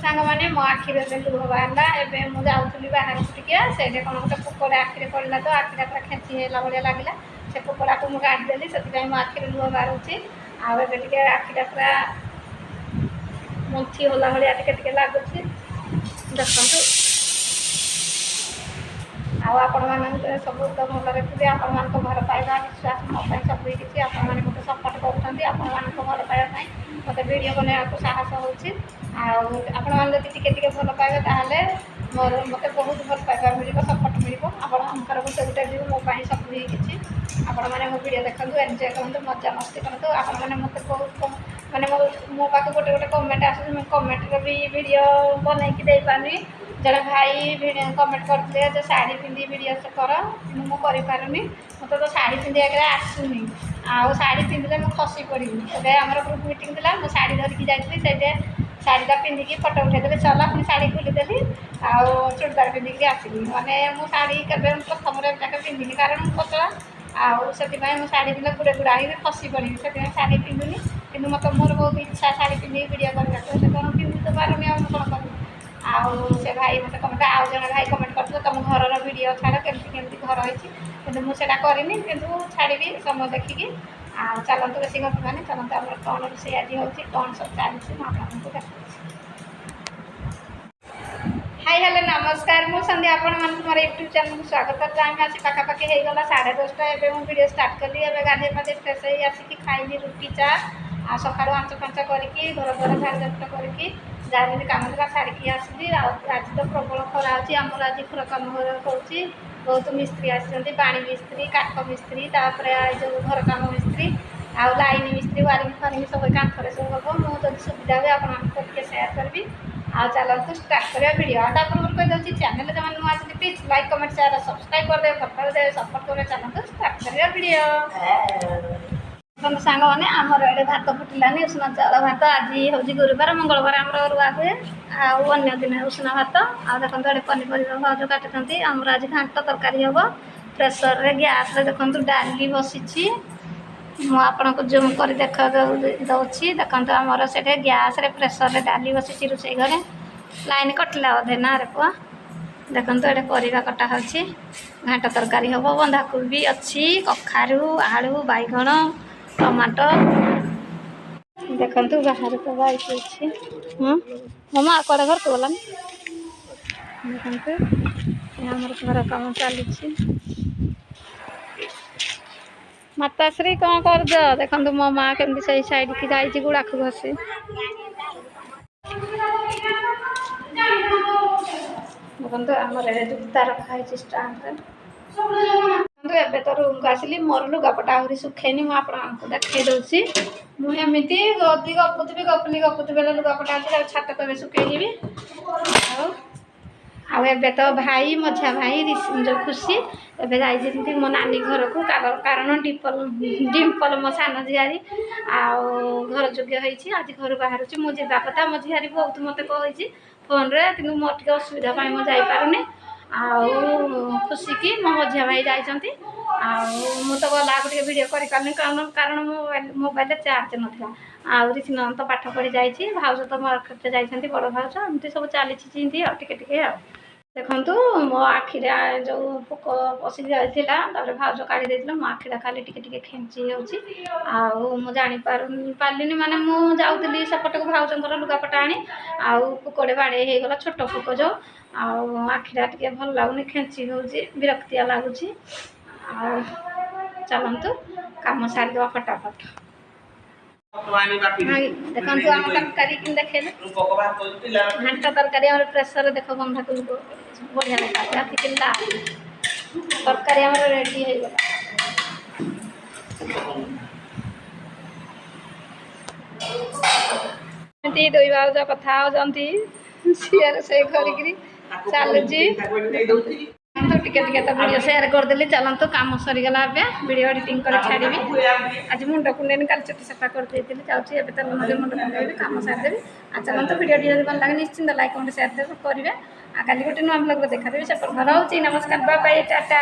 सांग मैंने मो आखिर लुह बाहर एवं मुझे जाऊँगी बाहर टे से कौन गोटे पोकड़े आखिरे पड़ा तो आखिरा पूरा खेचीला भाया लगे से पोकड़ा को मुझे काटिदेली से मो आखिर लुह बाहर आगे आखिरा पूरा मुंथी होला भाया टे लगुच देखु आपण मैंने सब तो भल रखिए आपण मान घर पाइबा विश्वास मोपाई सब किसी आपण मैंने मत सपोर्ट करुँच आपण मान भल पाइबा मत वीडियो बनवाक साहस होपण टे भल पाइबे ताहले मोर मत बहुत भल पाइबा मिल सपोर्ट मिल आपंकर गोटे गोटे व्यू मोपाई सब किसी आपण मैंने मो वीडियो देखो एंजॉय करूँ मजा मस्ती करूँ आपण मैंने मत बहुत माने मो पाक गोटे गोटे कमेंट आस कमेंट भी वीडियो बनईकी दे पानी जड़े भाई कमेंट करते जो शाढ़ी पिंधि वीडियो से कर मुझे पारुनी मत तो शाढ़ी पिंधि आसुनी आउ शाढ़ी पिंधिले मुझे खसी पड़ी ए आम ग्रुप मीटिंग थी मुझे शाढ़ी धरिकी जाइए शाढ़ीटा पिंधिकी फटो उठेदेली चला पुणी शाढ़ी खोलीदेली आउ चूड़दार पिंधिकी आसली माने मु शाढ़ी के प्रथम पिंधिनी कारण मुझे पतला आउ से शाढ़ी पिंधे गुड़े गुड़ा ही खसी पड़ी से शाढ़ी पिंधुनी कि मतलब मोर बहुत इच्छा शाढ़ी पिंधि वीडियो करने कौन पिंधि तो पारुनी कौन कर आउ से भाई मत कमेंट आउ जन भाई कमेंट कर तुम घर वीडियो छाड़ केमती घर होती मुझे करें कि छाड़ी समय देखिकी चलते बेस गप मैंने चलते आम कौन रोषे आज हो कौन सब चलती देखा हाय हेलो नमस्कार मुझे संध्या आपण मान मोर यूट्यूब चैनल को स्वागत टाइम आसी पाखापाखि होगला 10:30 एवं वीडियो स्टार्ट कली एवं गाधे पाधे फ्रेश हो आसिक खाइली रुटी चा आ सका आंच फांच करके घर द्वार झाड़ झपट करके जहाँ कम था छाड़ी आसली आज तो प्रबल खरा होती आमर आज घर कम करुँची बहुत मिस्त्री आसी पा मिस्त्री काठ मिस्त्री जो घर कम मिस्त्री आउ लाइन मिस्त्री वारिंग फारिंग सब कांथरे सब हम मुझे सुविधा हुए आपको सेयार करी आ चलते स्टार्ट करा वीडियो आ कहीदे चैनल जो नुआ please like comment share subscribe करदे भल पाए सपोर्ट करें चलते स्टार्ट करा वीडियो सांग मैंने आमर ये भात फुटिलानी उषुना चाउल भात आज हूँ गुरुवार मंगलवार आम रुआ हुए आउ दिन उषुना भात आ देखो ये पनीपरिया भाज काटुँच आमर आज घांट तरकारी हम प्रेसर रे गैस रे देखो डाली बसी मुझे को जूम कर देख दौची देखो आमर से गैस रे प्रेसर रे डाली बसी रोषे घरे लाइन कटिला अधे ना रे पुआ देखो ये परिवा कटा हो घांट तरकारी हम बंधाकोबी अच्छी कखारू आलू बैगण टमाटो देखु बाहर तो बाइक अच्छी मामा कड़े घर को गलानी देखते आमर घर कम चली माताश्री कौन कर देखो मो माँ केमती से साइड की जाइए गुड़ा को घसी देखो आमर जूता रखाई स्टाण्ड एबे तो रूम को आसिली मोर लुगापटा आहरी सुखेनी मुझे देखई दूसरी मुझे गदी गपुथी गपुथी बेले लुगापटा अच्छे छात पे सुखेबी आबे तो भाई मझा भाई जो खुशी एबे जाइए मो नानी घर को कारण डिम्पल मो सान झियारी आउ घर योग्य होती आज घर बाहर मुझे कथा मो झियारी बहुत मत कही फोन रे कि मोर टे असुविधा मुझे जापारे आउ खुशी की मो मझिया भाई जाइए तो गला टे वीडियो कर कारण मोबाइल चार्ज नाला आउरी सीनंत पाठ पढ़ी जाइए भाउज तो मार्केट जाइए बड़ भाउज एमती सब चली टे देखु मो आखिरे जो पोक पशि जाता भाउज काढ़ी मो आखिरा खाली टे खेची हो जापारे माने मु जाऊली सेपट को भाउजर लुगापटा आनी आउ पोकड़े बाड़े होगला छोट पोक जो आखिरा टे भल लगुनि खेची हो विरक्तिया लगुच चलतु कम सारीद फटाफट देखो आम तरकारी देखे घांट तरकारी प्रेसर देख बंधाकोबी बढ़िया देखा तरकारी रेडी हो दुई भाउज कथा होती सी रोसे कर चलुची टिके तो वीडियो शेयर करदेली चलते कम सरीगला वीडियो एडिटिंग कर छाड़ी आज मुंड कुंडे कल चुटी सफा करदे जाऊँगी तो मुंड कुंडे कम सारिदेवी आ चलते वीडियो भल लगे निश्चिंत लाइक कमेंट शेयर करेंगे आ कल गोटे नुआ ब्लॉग देखा देवी से रोचे नमस्कार बाय बाय टाटा।